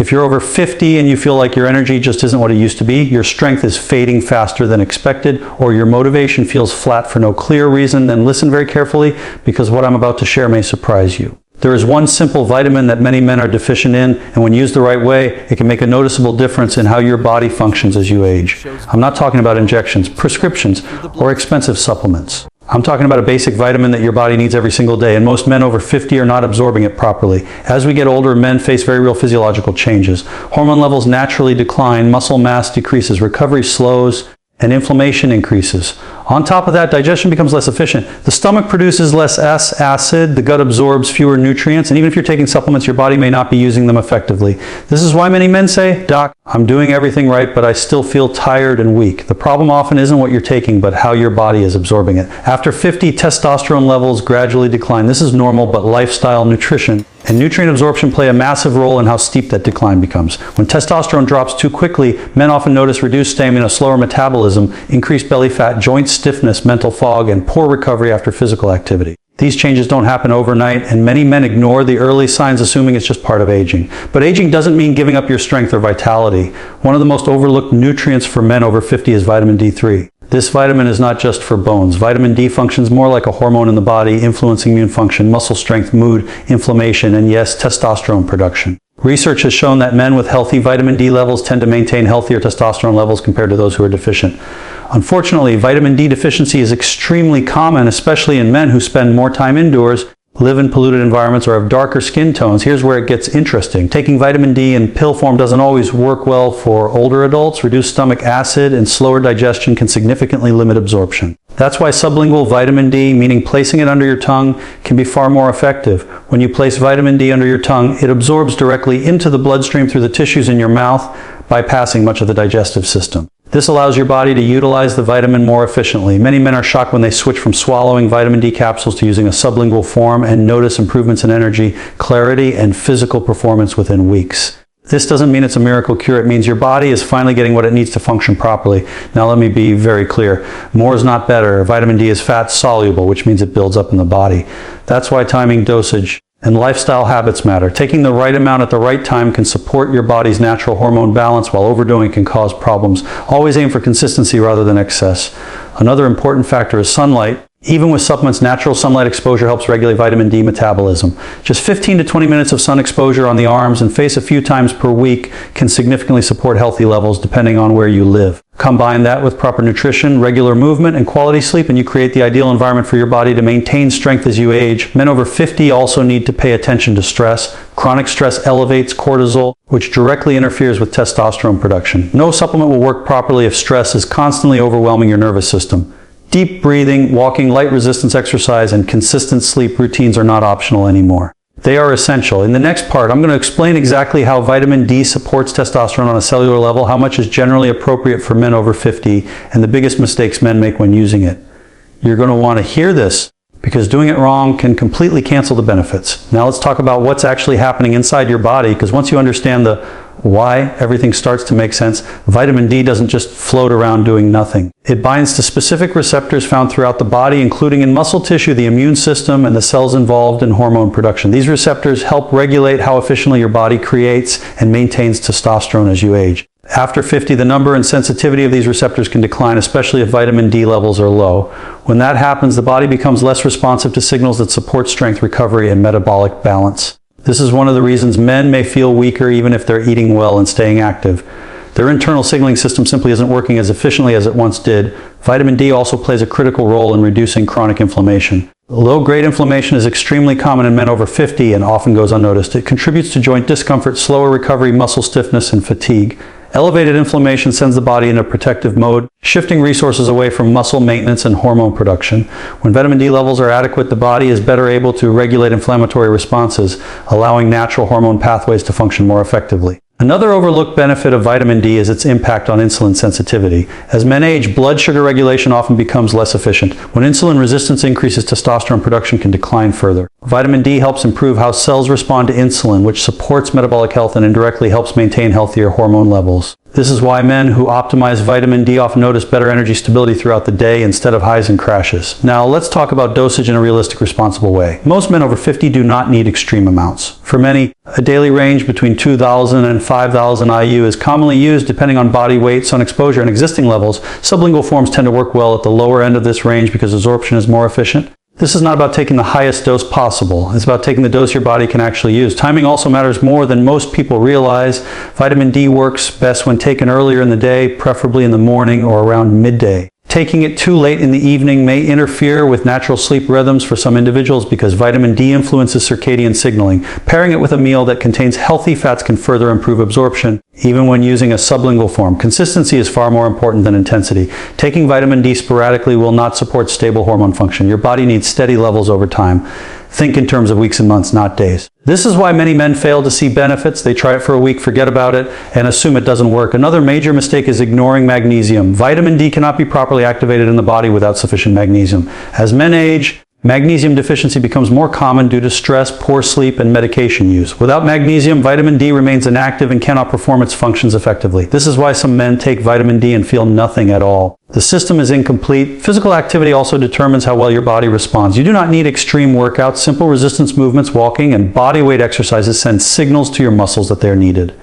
If you're over 50 and you feel like your energy just isn't what it used to be, your strength is fading faster than expected, or your motivation feels flat for no clear reason, then listen very carefully because what I'm about to share may surprise you. There is one simple vitamin that many men are deficient in, and when used the right way, it can make a noticeable difference in how your body functions as you age. I'm not talking about injections, prescriptions, or expensive supplements. I'm talking about a basic vitamin that your body needs every single day, and most men over 50 are not absorbing it properly. As we get older, men face very real physiological changes. Hormone levels naturally decline, muscle mass decreases, recovery slows, and inflammation increases. On top of that, digestion becomes less efficient. The stomach produces less acid, the gut absorbs fewer nutrients, and even if you're taking supplements, your body may not be using them effectively. This is why many men say, "Doc, I'm doing everything right, but I still feel tired and weak." The problem often isn't what you're taking, but how your body is absorbing it. After 50, testosterone levels gradually decline. This is normal, but lifestyle, nutrition, and nutrient absorption play a massive role in how steep that decline becomes. When testosterone drops too quickly, men often notice reduced stamina, slower metabolism, increased belly fat, joint stiffness, mental fog, and poor recovery after physical activity. These changes don't happen overnight, and many men ignore the early signs, assuming it's just part of aging. But aging doesn't mean giving up your strength or vitality. One of the most overlooked nutrients for men over 50 is vitamin D3. This vitamin is not just for bones. Vitamin D functions more like a hormone in the body, influencing immune function, muscle strength, mood, inflammation, and yes, testosterone production. Research has shown that men with healthy vitamin D levels tend to maintain healthier testosterone levels compared to those who are deficient. Unfortunately, vitamin D deficiency is extremely common, especially in men who spend more time indoors, live in polluted environments, or have darker skin tones. Here's where it gets interesting. Taking vitamin D in pill form doesn't always work well for older adults. Reduced stomach acid and slower digestion can significantly limit absorption. That's why sublingual vitamin D, meaning placing it under your tongue, can be far more effective. When you place vitamin D under your tongue, it absorbs directly into the bloodstream through the tissues in your mouth, bypassing much of the digestive system. This allows your body to utilize the vitamin more efficiently. Many men are shocked when they switch from swallowing vitamin D capsules to using a sublingual form and notice improvements in energy, clarity, and physical performance within weeks. This doesn't mean it's a miracle cure. It means your body is finally getting what it needs to function properly. Now let me be very clear. More is not better. Vitamin D is fat soluble, which means it builds up in the body. That's why timing, dosage, and lifestyle habits matter. Taking the right amount at the right time can support your body's natural hormone balance, while overdoing can cause problems. Always aim for consistency rather than excess. Another important factor is sunlight. Even with supplements, natural sunlight exposure helps regulate vitamin D metabolism. Just 15 to 20 minutes of sun exposure on the arms and face a few times per week can significantly support healthy levels depending on where you live. Combine that with proper nutrition, regular movement, and quality sleep, and you create the ideal environment for your body to maintain strength as you age. Men over 50 also need to pay attention to stress. Chronic stress elevates cortisol, which directly interferes with testosterone production. No supplement will work properly if stress is constantly overwhelming your nervous system. Deep breathing, walking, light resistance exercise, and consistent sleep routines are not optional anymore. They are essential. In the next part, I'm going to explain exactly how vitamin D supports testosterone on a cellular level, how much is generally appropriate for men over 50, and the biggest mistakes men make when using it. You're going to want to hear this because doing it wrong can completely cancel the benefits. Now let's talk about what's actually happening inside your body, because once you understand the why, everything starts to make sense. Vitamin D doesn't just float around doing nothing. It binds to specific receptors found throughout the body, including in muscle tissue, the immune system, and the cells involved in hormone production. These receptors help regulate how efficiently your body creates and maintains testosterone as you age. After 50, the number and sensitivity of these receptors can decline, especially if vitamin D levels are low. When that happens, the body becomes less responsive to signals that support strength, recovery, and metabolic balance. This is one of the reasons men may feel weaker even if they're eating well and staying active. Their internal signaling system simply isn't working as efficiently as it once did. Vitamin D also plays a critical role in reducing chronic inflammation. Low-grade inflammation is extremely common in men over 50 and often goes unnoticed. It contributes to joint discomfort, slower recovery, muscle stiffness, and fatigue. Elevated inflammation sends the body into protective mode, shifting resources away from muscle maintenance and hormone production. When vitamin D levels are adequate, the body is better able to regulate inflammatory responses, allowing natural hormone pathways to function more effectively. Another overlooked benefit of vitamin D is its impact on insulin sensitivity. As men age, blood sugar regulation often becomes less efficient. When insulin resistance increases, testosterone production can decline further. Vitamin D helps improve how cells respond to insulin, which supports metabolic health and indirectly helps maintain healthier hormone levels. This is why men who optimize vitamin D often notice better energy stability throughout the day instead of highs and crashes. Now let's talk about dosage in a realistic, responsible way. Most men over 50 do not need extreme amounts. For many, a daily range between 2,000 and 5,000 IU is commonly used depending on body weight, sun exposure, and existing levels. Sublingual forms tend to work well at the lower end of this range because absorption is more efficient. This is not about taking the highest dose possible. It's about taking the dose your body can actually use. Timing also matters more than most people realize. Vitamin D works best when taken earlier in the day, preferably in the morning or around midday. Taking it too late in the evening may interfere with natural sleep rhythms for some individuals because vitamin D influences circadian signaling. Pairing it with a meal that contains healthy fats can further improve absorption, even when using a sublingual form. Consistency is far more important than intensity. Taking vitamin D sporadically will not support stable hormone function. Your body needs steady levels over time. Think in terms of weeks and months, not days. This is why many men fail to see benefits. They try it for a week, forget about it, and assume it doesn't work. Another major mistake is ignoring magnesium. Vitamin D cannot be properly activated in the body without sufficient magnesium. As men age, magnesium deficiency becomes more common due to stress, poor sleep, and medication use. Without magnesium, vitamin D remains inactive and cannot perform its functions effectively. This is why some men take vitamin D and feel nothing at all. The system is incomplete. Physical activity also determines how well your body responds. You do not need extreme workouts. Simple resistance movements, walking, and body weight exercises send signals to your muscles that they are needed.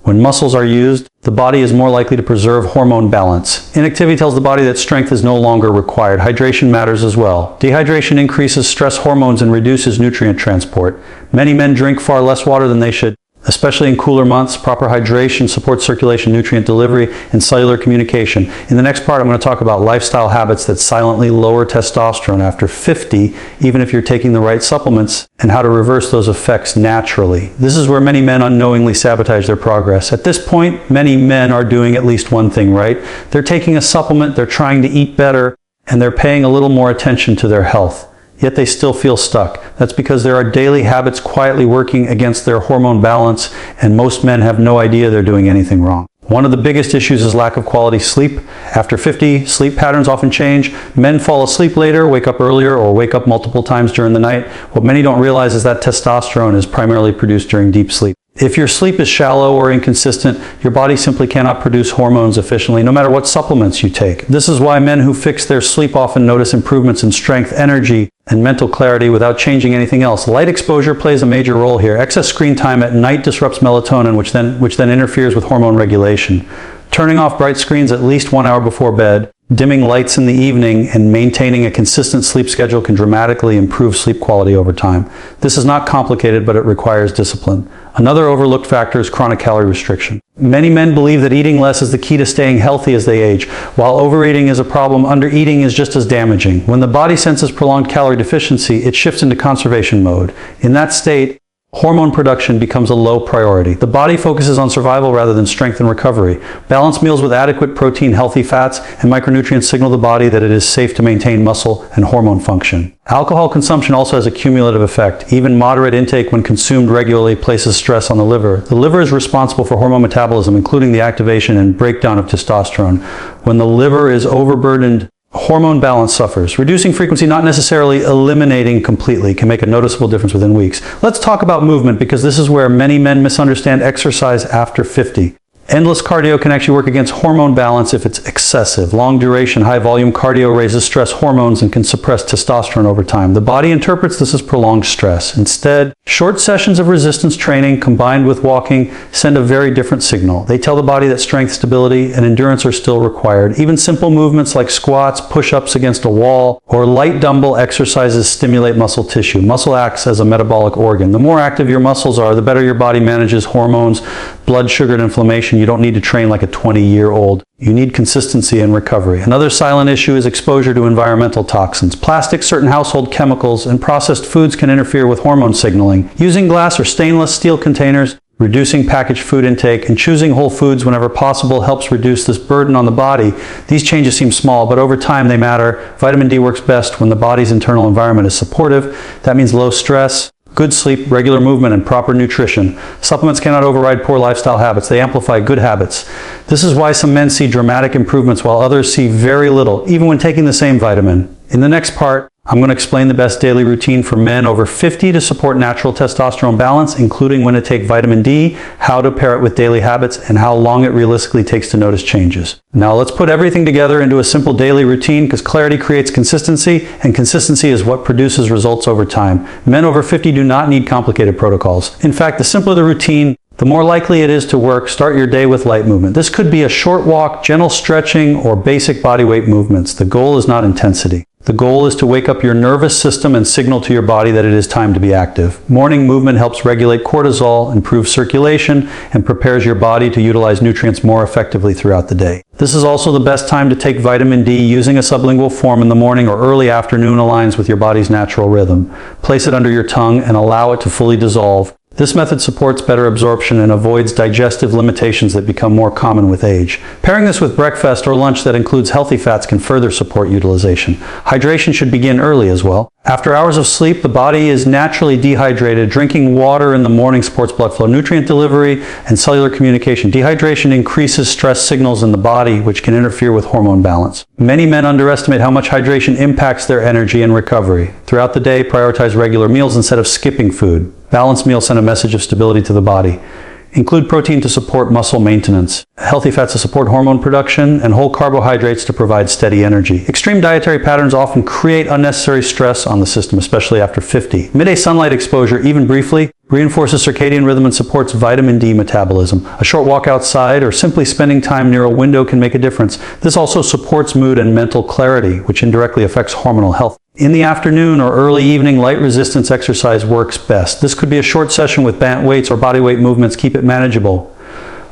When muscles are used, the body is more likely to preserve hormone balance. Inactivity tells the body that strength is no longer required. Hydration matters as well. Dehydration increases stress hormones and reduces nutrient transport. Many men drink far less water than they should. Especially in cooler months, proper hydration supports circulation, nutrient delivery, and cellular communication. In the next part, I'm going to talk about lifestyle habits that silently lower testosterone after 50, even if you're taking the right supplements, and how to reverse those effects naturally. This is where many men unknowingly sabotage their progress. At this point, many men are doing at least one thing right. They're taking a supplement, they're trying to eat better, and they're paying a little more attention to their health. Yet they still feel stuck. That's because there are daily habits quietly working against their hormone balance, and most men have no idea they're doing anything wrong. One of the biggest issues is lack of quality sleep. After 50, sleep patterns often change. Men fall asleep later, wake up earlier, or wake up multiple times during the night. What many don't realize is that testosterone is primarily produced during deep sleep. If your sleep is shallow or inconsistent, your body simply cannot produce hormones efficiently, no matter what supplements you take. This is why men who fix their sleep often notice improvements in strength, energy, and mental clarity without changing anything else. Light exposure plays a major role here. Excess screen time at night disrupts melatonin, which then interferes with hormone regulation. Turning off bright screens at least 1 hour before bed, dimming lights in the evening, and maintaining a consistent sleep schedule can dramatically improve sleep quality over time. This is not complicated, but it requires discipline. Another overlooked factor is chronic calorie restriction. Many men believe that eating less is the key to staying healthy as they age. While overeating is a problem, undereating is just as damaging. When the body senses prolonged calorie deficiency, it shifts into conservation mode. In that state, hormone production becomes a low priority. The body focuses on survival rather than strength and recovery. Balanced meals with adequate protein, healthy fats, and micronutrients signal the body that it is safe to maintain muscle and hormone function. Alcohol consumption also has a cumulative effect. Even moderate intake when consumed regularly places stress on the liver. The liver is responsible for hormone metabolism, including the activation and breakdown of testosterone. When the liver is overburdened, hormone balance suffers. Reducing frequency, not necessarily eliminating completely, can make a noticeable difference within weeks. Let's talk about movement, because this is where many men misunderstand exercise after 50. Endless cardio can actually work against hormone balance if it's excessive. Long duration, high volume cardio raises stress hormones and can suppress testosterone over time. The body interprets this as prolonged stress. Instead, short sessions of resistance training combined with walking send a very different signal. They tell the body that strength, stability, and endurance are still required. Even simple movements like squats, push-ups against a wall, or light dumbbell exercises stimulate muscle tissue. Muscle acts as a metabolic organ. The more active your muscles are, the better your body manages hormones, blood sugar, and inflammation. You don't need to train like a 20-year-old. You need consistency and recovery. Another silent issue is exposure to environmental toxins. Plastics, certain household chemicals, and processed foods can interfere with hormone signaling. Using glass or stainless steel containers, reducing packaged food intake, and choosing whole foods whenever possible helps reduce this burden on the body. These changes seem small, but over time they matter. Vitamin D works best when the body's internal environment is supportive. That means low stress, good sleep, regular movement, and proper nutrition. Supplements cannot override poor lifestyle habits. They amplify good habits. This is why some men see dramatic improvements while others see very little, even when taking the same vitamin. In the next part, I'm going to explain the best daily routine for men over 50 to support natural testosterone balance, including when to take vitamin D, how to pair it with daily habits, and how long it realistically takes to notice changes. Now let's put everything together into a simple daily routine, because clarity creates consistency, and consistency is what produces results over time. Men over 50 do not need complicated protocols. In fact, the simpler the routine, the more likely it is to work. Start your day with light movement. This could be a short walk, gentle stretching, or basic body weight movements. The goal is not intensity. The goal is to wake up your nervous system and signal to your body that it is time to be active. Morning movement helps regulate cortisol, improves circulation, and prepares your body to utilize nutrients more effectively throughout the day. This is also the best time to take vitamin D. Using a sublingual form in the morning or early afternoon aligns with your body's natural rhythm. Place it under your tongue and allow it to fully dissolve. This method supports better absorption and avoids digestive limitations that become more common with age. Pairing this with breakfast or lunch that includes healthy fats can further support utilization. Hydration should begin early as well. After hours of sleep, the body is naturally dehydrated. Drinking water in the morning supports blood flow, nutrient delivery, and cellular communication. Dehydration increases stress signals in the body, which can interfere with hormone balance. Many men underestimate how much hydration impacts their energy and recovery. Throughout the day, prioritize regular meals instead of skipping food. Balanced meals send a message of stability to the body. Include protein to support muscle maintenance, healthy fats to support hormone production, and whole carbohydrates to provide steady energy. Extreme dietary patterns often create unnecessary stress on the system, especially after 50. Midday sunlight exposure, even briefly, reinforces circadian rhythm and supports vitamin D metabolism. A short walk outside or simply spending time near a window can make a difference. This also supports mood and mental clarity, which indirectly affects hormonal health. In the afternoon or early evening, light resistance exercise works best. This could be a short session with band weights or body weight movements. Keep it manageable.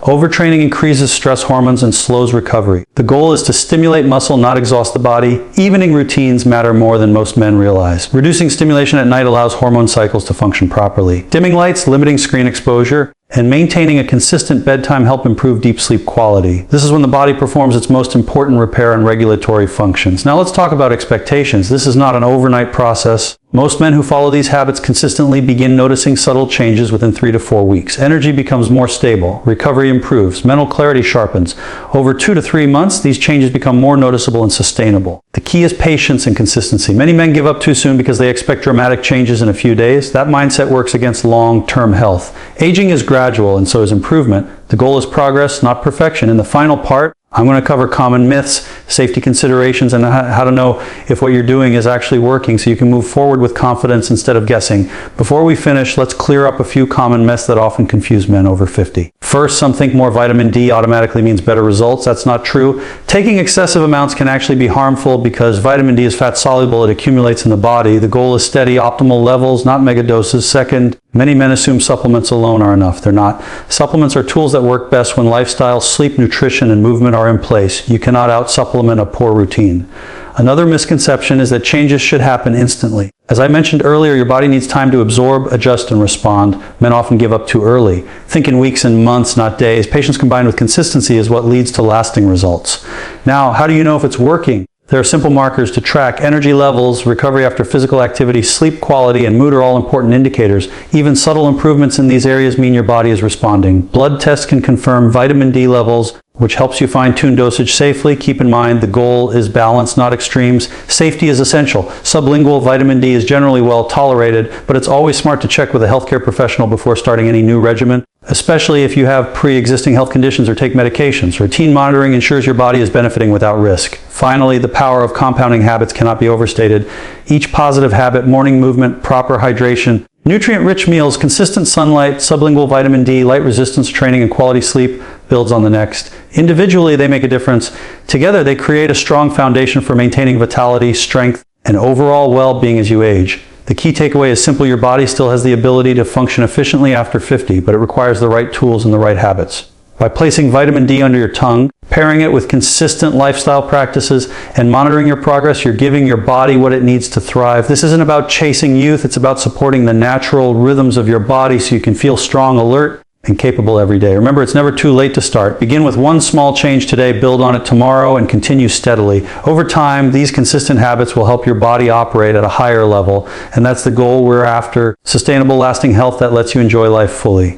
Overtraining increases stress hormones and slows recovery. The goal is to stimulate muscle, not exhaust the body. Evening routines matter more than most men realize. Reducing stimulation at night allows hormone cycles to function properly. Dimming lights, limiting screen exposure, and maintaining a consistent bedtime help improve deep sleep quality. This is when the body performs its most important repair and regulatory functions. Now let's talk about expectations. This is not an overnight process. Most men who follow these habits consistently begin noticing subtle changes within 3 to 4 weeks. Energy becomes more stable, recovery improves, mental clarity sharpens. Over 2 to 3 months, these changes become more noticeable and sustainable. The key is patience and consistency. Many men give up too soon because they expect dramatic changes in a few days. That mindset works against long-term health. Aging is gradual, and so is improvement. The goal is progress, not perfection. In the final part, I'm going to cover common myths, safety considerations, and how to know if what you're doing is actually working so you can move forward with confidence instead of guessing. Before we finish, let's clear up a few common myths that often confuse men over 50. First, some think more vitamin D automatically means better results. That's not true. Taking excessive amounts can actually be harmful because vitamin D is fat soluble. It accumulates in the body. The goal is steady, optimal levels, not mega doses. Second, many men assume supplements alone are enough. They're not. Supplements are tools that work best when lifestyle, sleep, nutrition, and movement are in place. You cannot out-supplement a poor routine. Another misconception is that changes should happen instantly. As I mentioned earlier, your body needs time to absorb, adjust, and respond. Men often give up too early. Think in weeks and months, not days. Patience combined with consistency is what leads to lasting results. Now, how do you know if it's working? There are simple markers to track. Energy levels, recovery after physical activity, sleep quality, and mood are all important indicators. Even subtle improvements in these areas mean your body is responding. Blood tests can confirm vitamin D levels, which helps you fine-tune dosage safely. Keep in mind, the goal is balance, not extremes. Safety is essential. Sublingual vitamin D is generally well tolerated, but it's always smart to check with a healthcare professional before starting any new regimen, especially if you have pre-existing health conditions or take medications. Routine monitoring ensures your body is benefiting without risk. Finally, the power of compounding habits cannot be overstated. Each positive habit, morning movement, proper hydration, nutrient-rich meals, consistent sunlight, sublingual vitamin D, light resistance training, and quality sleep builds on the next. Individually, they make a difference. Together, they create a strong foundation for maintaining vitality, strength, and overall well-being as you age. The key takeaway is simple. Your body still has the ability to function efficiently after 50, but it requires the right tools and the right habits. By placing vitamin D under your tongue, pairing it with consistent lifestyle practices, and monitoring your progress, you're giving your body what it needs to thrive. This isn't about chasing youth. It's about supporting the natural rhythms of your body so you can feel strong, alert, and capable every day. Remember, it's never too late to start. Begin with one small change today, build on it tomorrow, and continue steadily. Over time, these consistent habits will help your body operate at a higher level, and that's the goal we're after: sustainable, lasting health that lets you enjoy life fully.